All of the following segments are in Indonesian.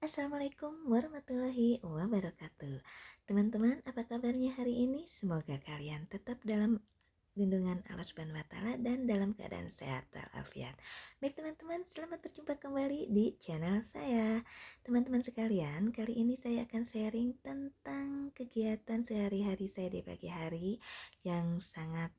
Assalamualaikum warahmatullahi wabarakatuh. Teman-teman, apa kabarnya hari ini? Semoga kalian tetap dalam lindungan Allah Subhanahu wa taala dan dalam keadaan sehat walafiat. Baik teman-teman, selamat berjumpa kembali di channel saya. Teman-teman sekalian, kali ini saya akan sharing tentang kegiatan sehari-hari saya di pagi hari yang sangat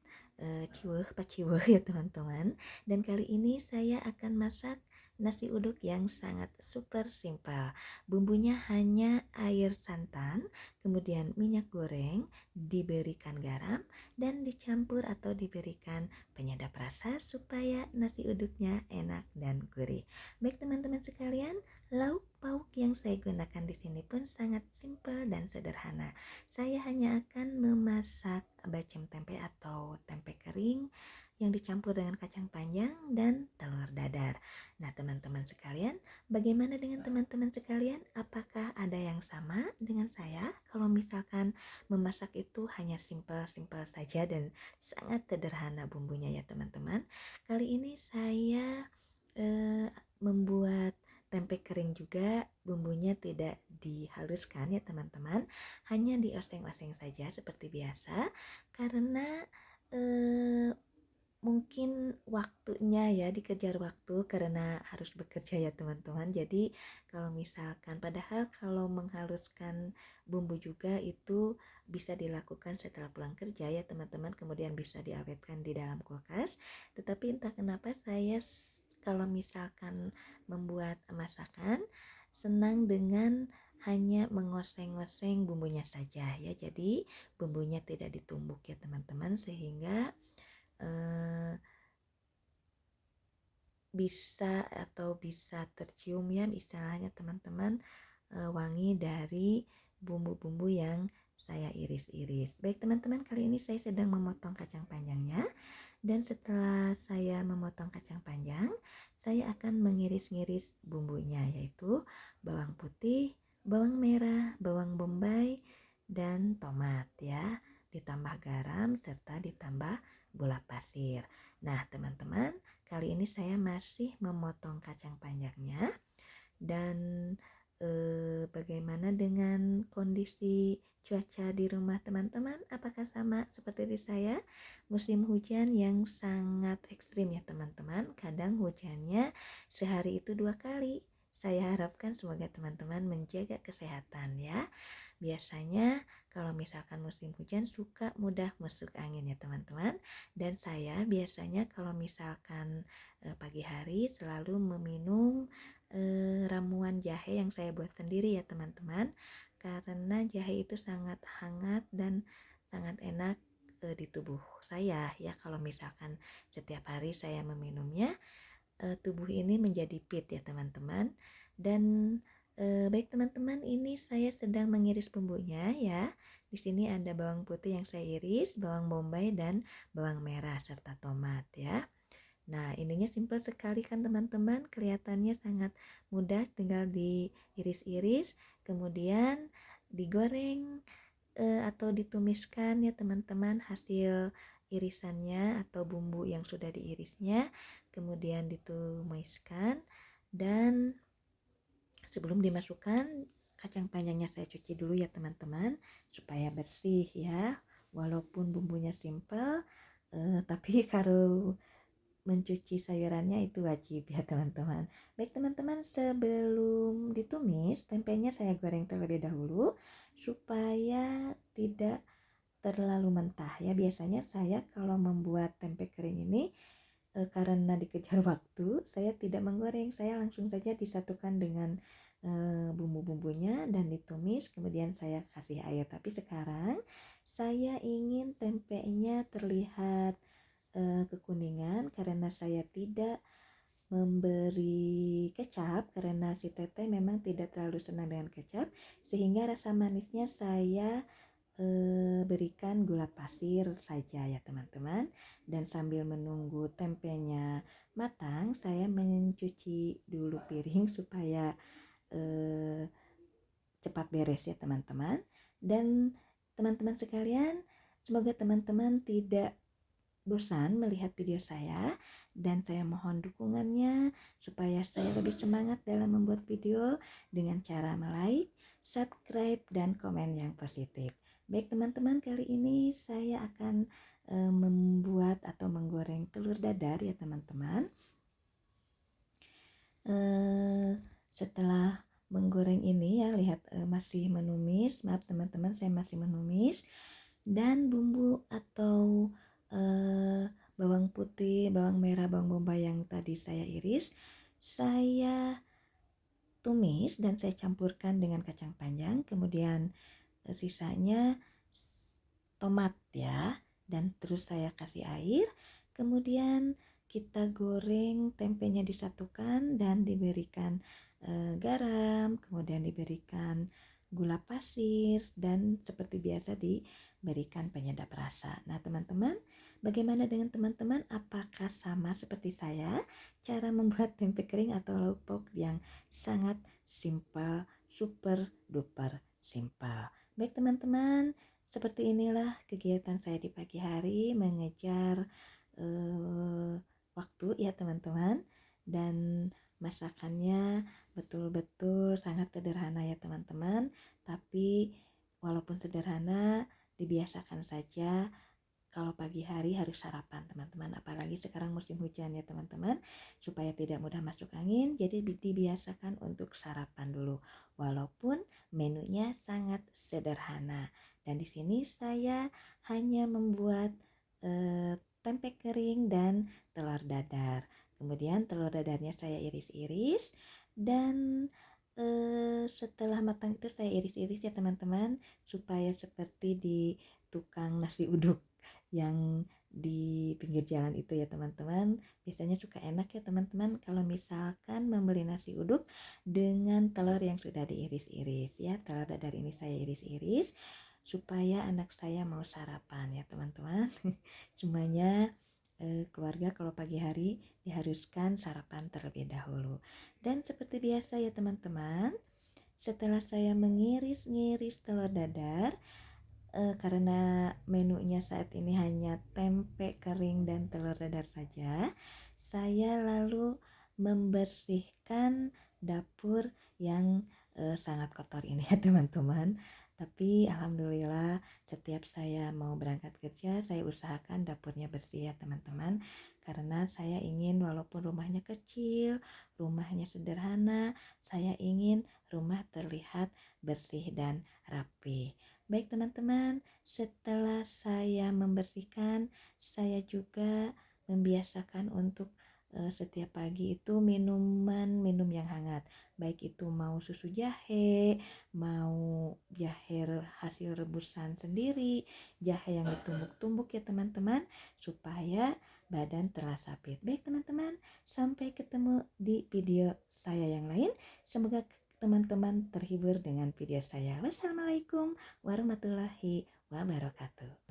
paciweuh ya teman-teman. Dan kali ini saya akan masak nasi uduk yang sangat super simpel. Bumbunya hanya air santan, kemudian minyak goreng, diberikan garam, dan dicampur atau diberikan penyedap rasa supaya nasi uduknya enak dan gurih. Baik teman-teman sekalian, lauk pauk yang saya gunakan di sini pun sangat simpel dan sederhana. Saya hanya akan memasak bacem tempe atau tempe kering yang dicampur dengan kacang panjang dan telur dadar. Nah, teman-teman sekalian, bagaimana dengan teman-teman sekalian? Apakah ada yang sama dengan saya? Kalau misalkan memasak itu hanya simpel-simpel saja dan sangat sederhana bumbunya ya teman-teman. Kali ini saya membuat tempe kering juga, bumbunya tidak dihaluskan ya teman-teman, hanya dioseng-oseng saja seperti biasa karena mungkin waktunya ya dikejar waktu karena harus bekerja ya teman-teman. Jadi kalau misalkan padahal kalau menghaluskan bumbu juga itu bisa dilakukan setelah pulang kerja ya teman-teman, kemudian bisa diawetkan di dalam kulkas. Tetapi entah kenapa saya kalau misalkan membuat masakan senang dengan hanya mengoseng-oseng bumbunya saja ya. Jadi bumbunya tidak ditumbuk ya teman-teman, sehingga bisa tercium ya istilahnya teman-teman, wangi dari bumbu-bumbu yang saya iris-iris. Baik teman-teman, kali ini saya sedang memotong kacang panjangnya, dan setelah saya memotong kacang panjang, saya akan mengiris-ngiris bumbunya, yaitu bawang putih, bawang merah, bawang bombay, dan tomat ya, ditambah garam serta ditambah gula pasir. Nah teman-teman, kali ini saya masih memotong kacang panjangnya. Dan bagaimana dengan kondisi cuaca di rumah teman-teman? Apakah sama seperti di saya? Musim hujan yang sangat ekstrim ya teman-teman. Kadang hujannya sehari itu 2 kali. Saya harapkan semoga teman-teman menjaga kesehatan ya. Biasanya kalau misalkan musim hujan suka mudah masuk angin ya teman-teman. Dan saya biasanya kalau misalkan pagi hari selalu meminum ramuan jahe yang saya buat sendiri ya teman-teman. Karena jahe itu sangat hangat dan sangat enak di tubuh saya ya. Kalau misalkan setiap hari saya meminumnya, tubuh ini menjadi fit ya teman-teman. Dan baik teman-teman, ini saya sedang mengiris bumbunya ya. Di sini ada bawang putih yang saya iris, bawang bombay dan bawang merah serta tomat ya. Nah, ininya simpel sekali kan teman-teman, kelihatannya sangat mudah, tinggal diiris-iris, kemudian digoreng atau ditumiskan ya teman-teman hasil irisannya atau bumbu yang sudah diirisnya, kemudian ditumiskan. Dan sebelum dimasukkan, kacang panjangnya saya cuci dulu ya teman-teman supaya bersih ya. Walaupun bumbunya simple, tapi kalau mencuci sayurannya itu wajib ya teman-teman. Baik teman-teman, sebelum ditumis tempenya saya goreng terlebih dahulu supaya tidak terlalu mentah ya. Biasanya saya kalau membuat tempe kering ini karena dikejar waktu, saya tidak menggoreng, saya langsung saja disatukan dengan bumbu-bumbunya dan ditumis, kemudian saya kasih air. Tapi sekarang saya ingin tempenya terlihat kekuningan karena saya tidak memberi kecap karena si teteh memang tidak terlalu senang dengan kecap, sehingga rasa manisnya saya berikan gula pasir saja ya teman-teman. Dan sambil menunggu tempenya matang, saya mencuci dulu piring supaya cepat beres ya teman-teman. Dan teman-teman sekalian, semoga teman-teman tidak bosan melihat video saya dan saya mohon dukungannya supaya saya lebih semangat dalam membuat video dengan cara like, subscribe, dan komen yang positif. Baik teman-teman, kali ini saya akan membuat atau menggoreng telur dadar ya teman-teman. Setelah menggoreng ini ya, lihat masih menumis, maaf teman-teman, saya masih menumis. Dan bumbu atau bawang putih, bawang merah, bawang bombay yang tadi saya iris, saya tumis dan saya campurkan dengan kacang panjang. Kemudian sisanya tomat ya, dan terus saya kasih air. Kemudian kita goreng, tempenya disatukan dan diberikan garam, kemudian diberikan gula pasir, dan seperti biasa diberikan penyedap rasa. Nah teman-teman, bagaimana dengan teman-teman? Apakah sama seperti saya cara membuat tempe kering atau lauk pauk yang sangat simple, super duper simple? Baik teman-teman, seperti inilah kegiatan saya di pagi hari mengejar waktu ya teman-teman, dan masakannya betul-betul sangat sederhana ya teman-teman, tapi walaupun sederhana dibiasakan saja kalau pagi hari harus sarapan teman-teman, apalagi sekarang musim hujan ya teman-teman, supaya tidak mudah masuk angin, jadi dibiasakan untuk sarapan dulu walaupun menunya sangat sederhana. Dan di sini saya hanya membuat tempe kering dan telur dadar. Kemudian telur dadarnya saya iris-iris, dan setelah matang itu saya iris-iris ya teman-teman, supaya seperti di tukang nasi uduk yang di pinggir jalan itu ya teman-teman. Biasanya suka enak ya teman-teman kalau misalkan membeli nasi uduk dengan telur yang sudah diiris-iris ya. Telur dadar ini saya iris-iris supaya anak saya mau sarapan ya teman-teman. Semuanya keluarga kalau pagi hari diharuskan sarapan terlebih dahulu. Dan seperti biasa ya teman-teman, setelah saya mengiris-ngiris telur dadar, karena menunya saat ini hanya tempe kering dan telur dadar saja, saya lalu membersihkan dapur yang sangat kotor ini ya teman-teman. Tapi alhamdulillah setiap saya mau berangkat kerja saya usahakan dapurnya bersih ya teman-teman, karena saya ingin walaupun rumahnya kecil, rumahnya sederhana, saya ingin rumah terlihat bersih dan rapi. Baik teman-teman, setelah saya membersihkan, saya juga membiasakan untuk setiap pagi itu minum yang hangat. Baik itu mau susu jahe, mau jahe hasil rebusan sendiri, jahe yang ditumbuk-tumbuk ya teman-teman, supaya badan terasa fit. Baik teman-teman, sampai ketemu di video saya yang lain. Semoga teman-teman terhibur dengan video saya. Wassalamualaikum warahmatullahi wabarakatuh.